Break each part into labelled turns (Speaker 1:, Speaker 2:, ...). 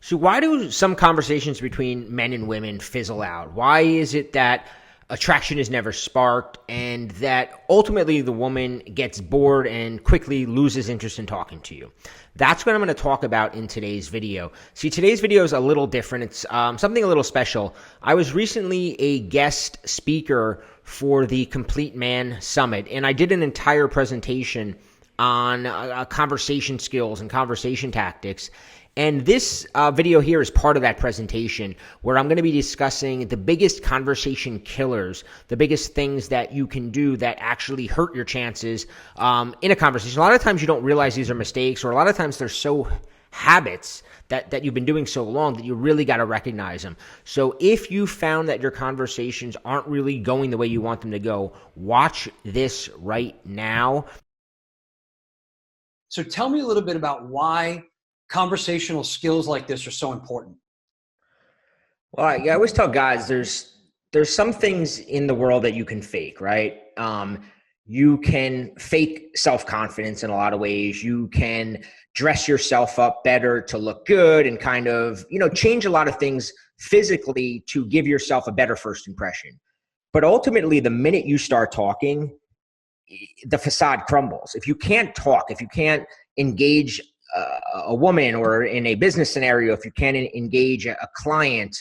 Speaker 1: So why do some conversations between men and women fizzle out? Why is it that attraction is never sparked and that ultimately the woman gets bored and quickly loses interest in talking to you? That's what I'm going to talk about in today's video. See, today's video is a little different. It's something a little special. I was recently a guest speaker for the Complete Man Summit, and I did an entire presentation on conversation skills and conversation tactics. And this video here is part of that presentation where I'm going to be discussing the biggest conversation killers, the biggest things that you can do that actually hurt your chances in a conversation. A lot of times you don't realize these are mistakes, or a lot of times they're so habits that you've been doing so long that you really got to recognize them. So if you found that your conversations aren't really going the way you want them to go, watch this right now.
Speaker 2: So tell me a little bit about why conversational skills like this are so important.
Speaker 1: Well, I always tell guys there's some things in the world that you can fake, right? You can fake self-confidence in a lot of ways. You can dress yourself up better to look good and kind of, change a lot of things physically to give yourself a better first impression. But ultimately, the minute you start talking, the facade crumbles. If you can't talk, if you can't engage a woman, or in a business scenario, if you can't engage a client,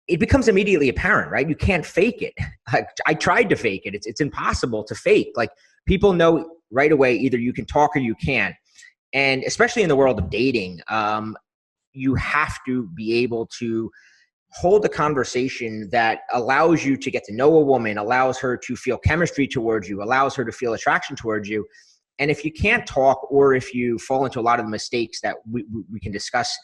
Speaker 1: it becomes immediately apparent, right? You can't fake it. I tried to fake it. It's impossible to fake. Like, people know right away, either you can talk or you can't. And especially in the world of dating, you have to be able to hold a conversation that allows you to get to know a woman, allows her to feel chemistry towards you, allows her to feel attraction towards you. And if you can't talk, or if you fall into a lot of the mistakes that we can discuss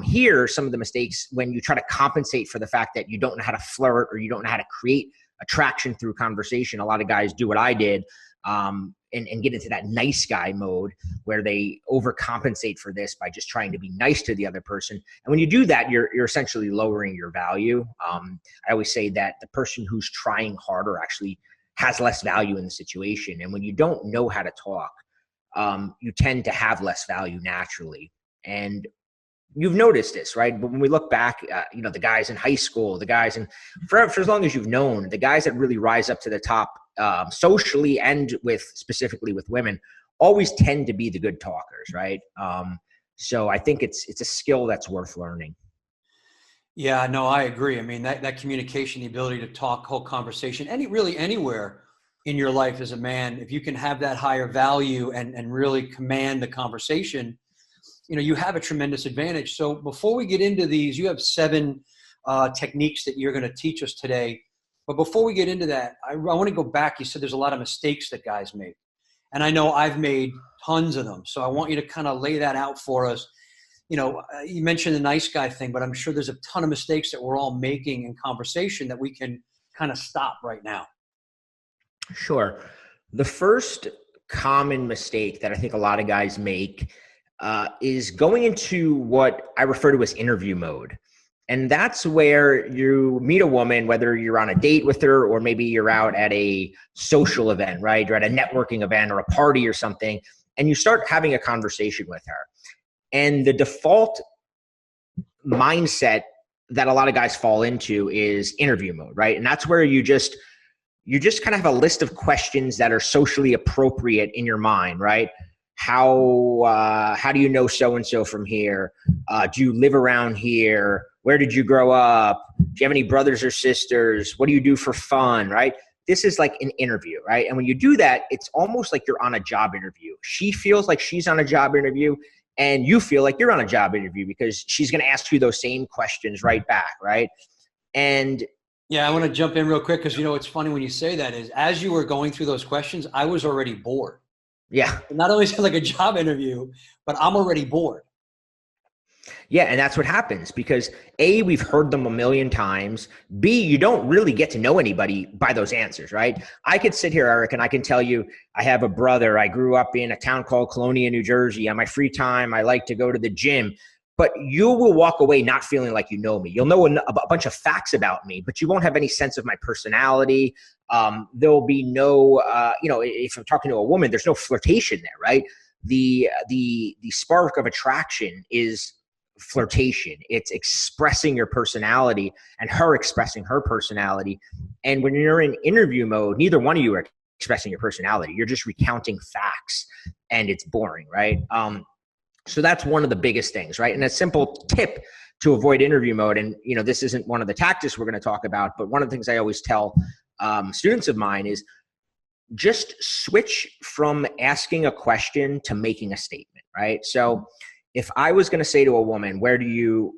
Speaker 1: here, some of the mistakes when you try to compensate for the fact that you don't know how to flirt or you don't know how to create attraction through conversation. A lot of guys do what I did and get into that nice guy mode where they overcompensate for this by just trying to be nice to the other person. And when you do that, you're essentially lowering your value. I always say that the person who's trying harder actually has less value in the situation. And when you don't know how to talk, you tend to have less value naturally. And you've noticed this, right? But when we look back, the guys in high school, the guys for as long as you've known, the guys that really rise up to the top socially and specifically with women always tend to be the good talkers, right? So I think it's a skill that's worth learning.
Speaker 2: Yeah, no, I agree. I mean, that communication, the ability to talk, whole conversation, really anywhere in your life as a man, if you can have that higher value and really command the conversation, you have a tremendous advantage. So before we get into these, you have 7 techniques that you're going to teach us today. But before we get into that, I want to go back. You said there's a lot of mistakes that guys make. And I know I've made tons of them. So I want you to kind of lay that out for us. You mentioned the nice guy thing, but I'm sure there's a ton of mistakes that we're all making in conversation that we can kind of stop right now.
Speaker 1: Sure. The first common mistake that I think a lot of guys make is going into what I refer to as interview mode. And that's where you meet a woman, whether you're on a date with her or maybe you're out at a social event, right? You're at a networking event or a party or something, and you start having a conversation with her. And the default mindset that a lot of guys fall into is interview mode, right? And that's where you just kind of have a list of questions that are socially appropriate in your mind, right? How do you know so-and-so from here? Do you live around here? Where did you grow up? Do you have any brothers or sisters? What do you do for fun, right? This is like an interview, right? And when you do that, it's almost like you're on a job interview. She feels like she's on a job interview, and you feel like you're on a job interview because she's going to ask you those same questions right back, right? And
Speaker 2: yeah, I want to jump in real quick because, it's funny when you say that is as you were going through those questions, I was already bored.
Speaker 1: Yeah.
Speaker 2: Not only is it like a job interview, but I'm already bored.
Speaker 1: Yeah, and that's what happens because A, we've heard them a million times. B, you don't really get to know anybody by those answers, right? I could sit here, Eric, and I can tell you I have a brother. I grew up in a town called Colonia, New Jersey. On my free time, I like to go to the gym. But you will walk away not feeling like you know me. You'll know a bunch of facts about me, but you won't have any sense of my personality. There'll be no, if I'm talking to a woman, there's no flirtation there, right? The spark of attraction is flirtation. It's expressing your personality and her expressing her personality. And when you're in interview mode, neither one of you are expressing your personality. You're just recounting facts, and it's boring, right? So that's one of the biggest things, right? And a simple tip to avoid interview mode, and this isn't one of the tactics we're going to talk about, but one of the things I always tell students of mine is just switch from asking a question to making a statement, right? So if I was going to say to a woman, where did you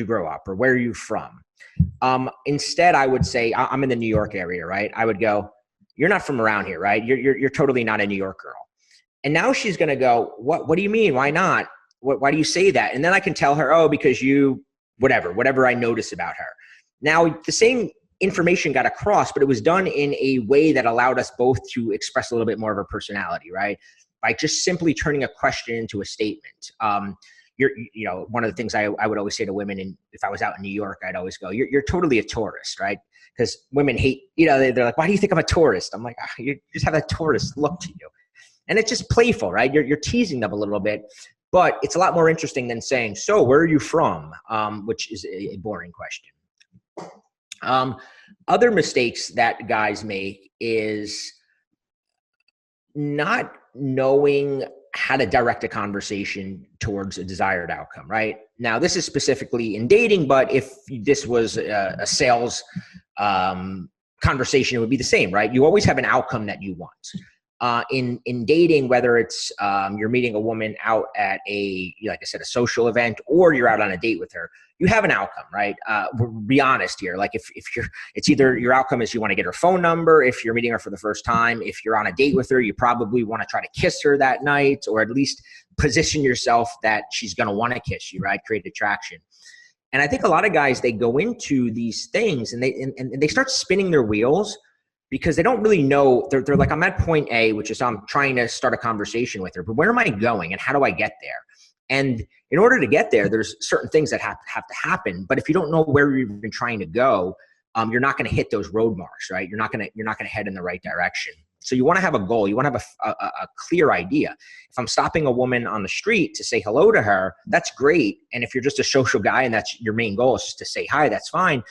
Speaker 1: grow up, or where are you from? Instead, I would say, I'm in the New York area, right? I would go, you're not from around here, right? You're totally not a New York girl. And now she's going to go, what do you mean? Why not? Why do you say that? And then I can tell her, oh, because you, whatever I notice about her. Now, the same information got across, but it was done in a way that allowed us both to express a little bit more of our personality, right? By just simply turning a question into a statement. One of the things I would always say to women, and if I was out in New York, I'd always go, you're totally a tourist, right? Because women hate, they're like, why do you think I'm a tourist? I'm like, you just have that tourist look to you. And it's just playful, right? You're teasing them a little bit, but it's a lot more interesting than saying, so where are you from? Which is a boring question. Other mistakes that guys make is not knowing how to direct a conversation towards a desired outcome, right? Now, this is specifically in dating, but if this was a sales conversation, it would be the same, right? You always have an outcome that you want. In dating, whether it's you're meeting a woman out at like I said, a social event, or you're out on a date with her, you have an outcome, right? Be honest here. Like if it's either your outcome is you want to get her phone number. If you're meeting her for the first time, if you're on a date with her, you probably want to try to kiss her that night, or at least position yourself that she's going to want to kiss you, right? Create attraction. And I think a lot of guys, they go into these things and they start spinning their wheels, because they don't really know. They're like, I'm at point A, which is I'm trying to start a conversation with her, but where am I going and how do I get there? And in order to get there, there's certain things that have to happen. But if you don't know where you're even trying to go, you're not going to hit those road marks, right? You're not going to head in the right direction. So you want to have a goal. You want to have a clear idea. If I'm stopping a woman on the street to say hello to her, that's great. And if you're just a social guy and that's your main goal is just to say hi, that's fine.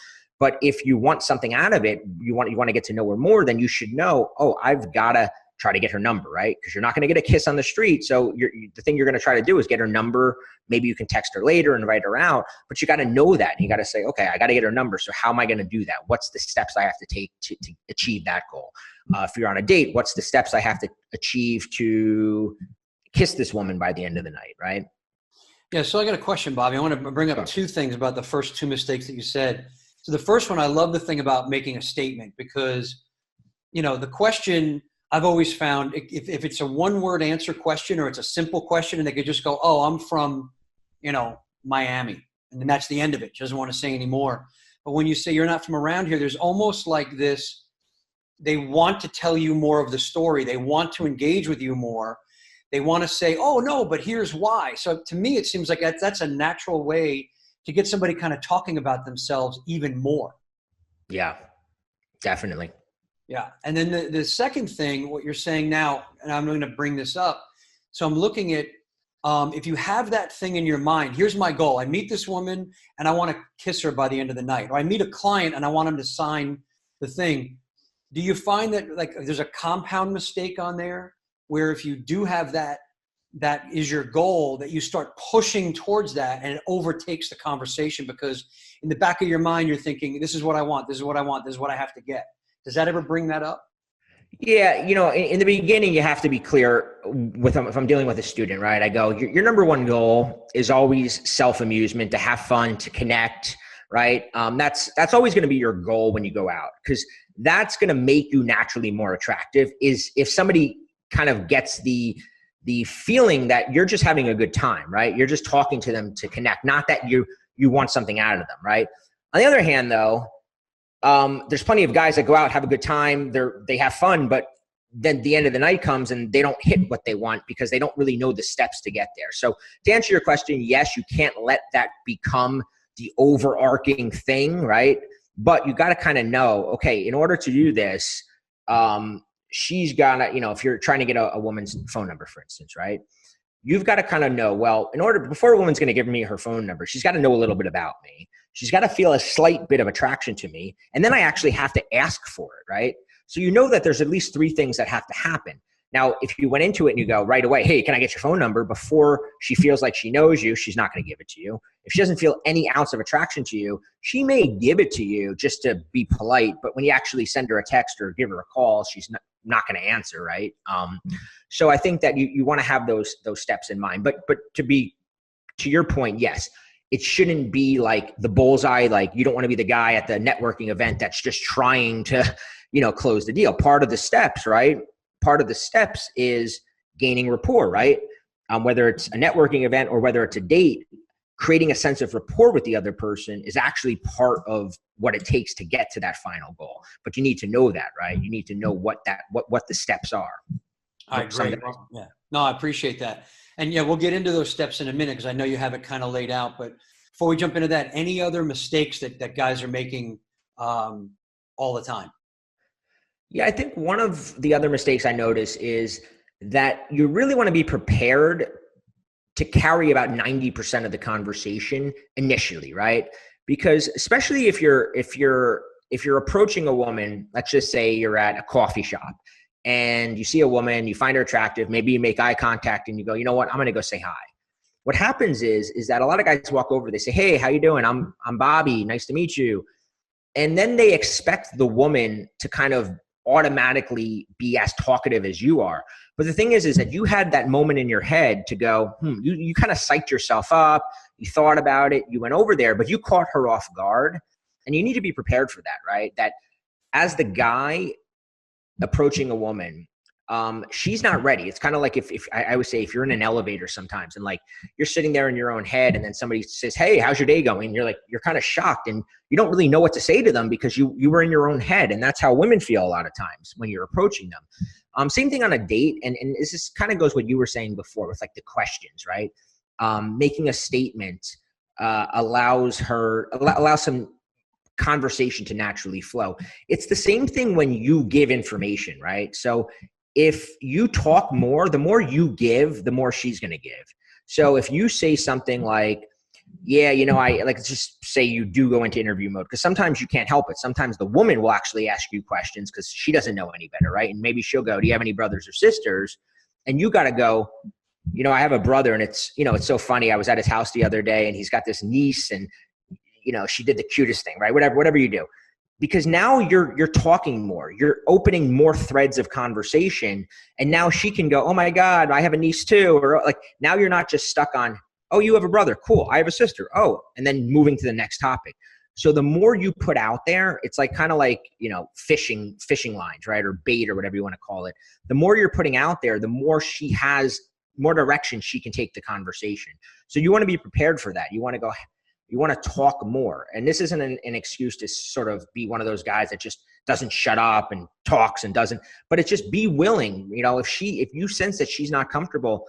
Speaker 1: But if you want something out of it, you want to get to know her more, then you should know, oh, I've got to try to get her number, right? Because you're not going to get a kiss on the street. So the thing you're going to try to do is get her number. Maybe you can text her later and invite her out, but you got to know that. And you got to say, okay, I got to get her number. So how am I going to do that? What's the steps I have to take to achieve that goal? If you're on a date, what's the steps I have to achieve to kiss this woman by the end of the night, right?
Speaker 2: Yeah, so I got a question, Bobby. I want to bring up two things about the first two mistakes that you said. So the first one, I love the thing about making a statement, because, the question I've always found, if it's a one-word answer question or it's a simple question and they could just go, oh, I'm from, Miami. And then that's the end of it. She doesn't want to say anymore. But when you say you're not from around here, there's almost like this, they want to tell you more of the story. They want to engage with you more. They want to say, oh, no, but here's why. So to me, it seems like that's a natural way to get somebody kind of talking about themselves even more.
Speaker 1: Yeah, definitely.
Speaker 2: Yeah. And then the second thing, what you're saying now, and I'm going to bring this up. So I'm looking at, if you have that thing in your mind, here's my goal. I meet this woman and I want to kiss her by the end of the night. Or I meet a client and I want him to sign the thing. Do you find that like there's a compound mistake on there where if you do have that is your goal, that you start pushing towards that and it overtakes the conversation, because in the back of your mind, you're thinking, this is what I want. This is what I want. This is what I have to get. Does that ever bring that up?
Speaker 1: Yeah. In the beginning, you have to be clear with them. If I'm dealing with a student, right, I go, your number one goal is always self-amusement, to have fun, to connect, right? That's always going to be your goal when you go out, because that's going to make you naturally more attractive. Is if somebody kind of gets the feeling that you're just having a good time, right? You're just talking to them to connect, not that you want something out of them, right? On the other hand, though, there's plenty of guys that go out, have a good time, they have fun, but then the end of the night comes and they don't hit what they want because they don't really know the steps to get there. So to answer your question, yes, you can't let that become the overarching thing, right? But you got to kind of know, okay, in order to do this, she's got to, if you're trying to get a woman's phone number, for instance, right? you've got to kind of know, well, before a woman's going to give me her phone number, she's got to know a little bit about me. She's got to feel a slight bit of attraction to me. And then I actually have to ask for it, right? So you know that there's at least three things that have to happen. Now, if you went into it and you go right away, hey, can I get your phone number? Before she feels like she knows you, she's not going to give it to you. If she doesn't feel any ounce of attraction to you, she may give it to you just to be polite. But when you actually send her a text or give her a call, she's not going to answer, right? So I think that you want to have those steps in mind. But to your point, yes, it shouldn't be like the bullseye. Like you don't want to be the guy at the networking event that's just trying to, close the deal. Part of the steps, right? Part of the steps is gaining rapport, right? Whether it's a networking event or whether it's a date, creating a sense of rapport with the other person is actually part of what it takes to get to that final goal. But you need to know that, right? You need to know what the steps are.
Speaker 2: I agree. Yeah. No, I appreciate that. And yeah, we'll get into those steps in a minute because I know you have it kind of laid out. But before we jump into that, any other mistakes that guys are making all the time?
Speaker 1: Yeah, I think one of the other mistakes I notice is that you really want to be prepared to carry about 90% of the conversation initially, right? Because especially if you're approaching a woman, let's just say you're at a coffee shop and you see a woman, you find her attractive, maybe you make eye contact and you go, you know what, I'm going to go say hi. What happens is that a lot of guys walk over, they say, hey, how you doing? I'm Bobby, nice to meet you. And then they expect the woman to kind of automatically be as talkative as you are. But the thing is that you had that moment in your head to go, you kind of psyched yourself up. You thought about it. You went over there, but you caught her off guard. And you need to be prepared for that, right? That as the guy approaching a woman, she's not ready. It's kind of like if I would say if you're in an elevator sometimes and like you're sitting there in your own head and then somebody says, hey, how's your day going? And you're kind of shocked and you don't really know what to say to them because you were in your own head. And that's how women feel a lot of times when you're approaching them. Same thing on a date. And this is kind of goes what you were saying before with like the questions, right? Making a statement allows some conversation to naturally flow. It's the same thing when you give information, right? So if you talk more, the more you give, the more she's going to give. So if you say something like, yeah, I like, just say you do go into interview mode because sometimes you can't help it. Sometimes the woman will actually ask you questions because she doesn't know any better, right? And maybe she'll go, do you have any brothers or sisters? And you got to go, I have a brother and it's so funny. I was at his house the other day and he's got this niece and, she did the cutest thing, right? Whatever you do. Because now you're talking more, you're opening more threads of conversation. And now she can go, oh my God, I have a niece too. Or like, now you're not just stuck on, oh, you have a brother. Cool. I have a sister. Oh, and then moving to the next topic. So the more you put out there, it's like kind of like, fishing lines, right? Or bait or whatever you want to call it. The more you're putting out there, the more she has more direction she can take the conversation. So you want to be prepared for that. You want to talk more. And this isn't an excuse to sort of be one of those guys that just doesn't shut up and talks and doesn't, but it's just be willing. If you sense that she's not comfortable,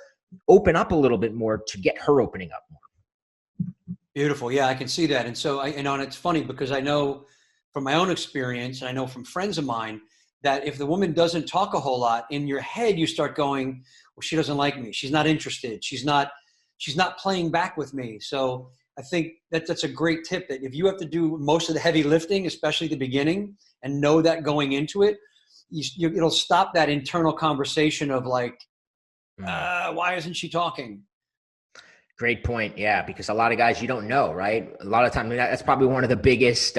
Speaker 1: open up a little bit more to get her opening up more.
Speaker 2: Beautiful. Yeah, I can see that. And so, and it's funny because I know from my own experience, and I know from friends of mine, that if the woman doesn't talk a whole lot, in your head, you start going, well, she doesn't like me. She's not interested. She's not playing back with me. So I think that's a great tip that if you have to do most of the heavy lifting, especially the beginning, and know that going into it, it'll stop that internal conversation of like, why isn't she talking?
Speaker 1: Great point. Yeah, because a lot of guys you don't know, right? A lot of times that's probably one of the biggest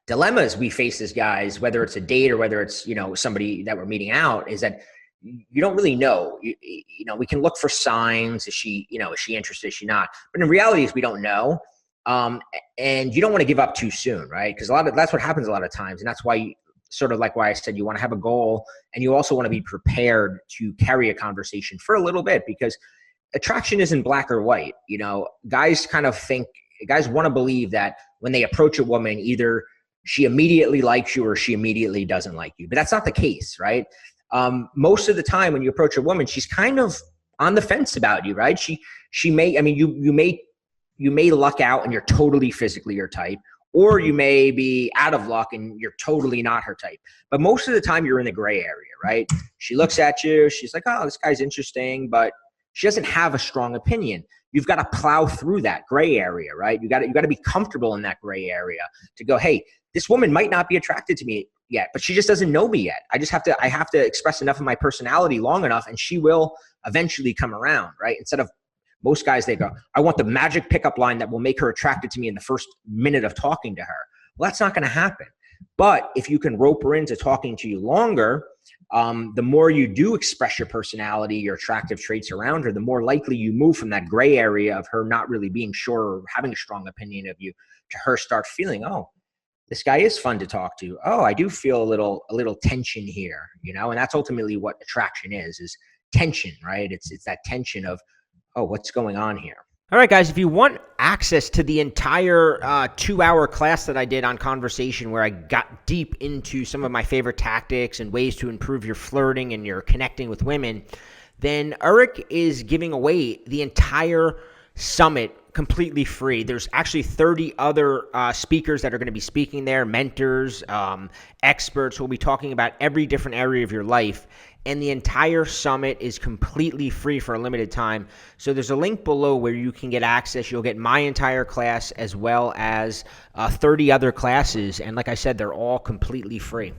Speaker 1: dilemmas we face as guys, whether it's a date or whether it's somebody that we're meeting out, is that you don't really know. We can look for signs. Is she interested? Is she not? But in reality, is we don't know. And you don't want to give up too soon, right? Because that's what happens a lot of times, and that's why sort of like why I said you want to have a goal, and you also want to be prepared to carry a conversation for a little bit, because attraction isn't black or white. Guys want to believe that when they approach a woman, either she immediately likes you or she immediately doesn't like you. But that's not the case, right? Most of the time when you approach a woman, she's kind of on the fence about you, right? She may, you may luck out and you're totally physically your type, or you may be out of luck and you're totally not her type. But most of the time you're in the gray area, right? She looks at you, she's like, oh, this guy's interesting, but she doesn't have a strong opinion. You've got to plow through that gray area, right? You got to be comfortable in that gray area to go, hey, this woman might not be attracted to me yet, but she just doesn't know me yet. I have to express enough of my personality long enough, and she will eventually come around, right? Instead of most guys, they go, I want the magic pickup line that will make her attracted to me in the first minute of talking to her. Well, that's not going to happen. But if you can rope her into talking to you longer, the more you do express your personality, your attractive traits around her, the more likely you move from that gray area of her not really being sure or having a strong opinion of you to her start feeling, oh, this guy is fun to talk to. Oh, I do feel a little tension here, and that's ultimately what attraction is tension, right? It's that tension of, oh, what's going on here? All right, guys, if you want access to the entire 2-hour class that I did on conversation, where I got deep into some of my favorite tactics and ways to improve your flirting and your connecting with women, then Eric is giving away the entire summit completely free. There's actually 30 other speakers that are going to be speaking there, mentors, experts who will be talking about every different area of your life. And the entire summit is completely free for a limited time. So there's a link below where you can get access. You'll get my entire class as well as 30 other classes. And like I said, they're all completely free.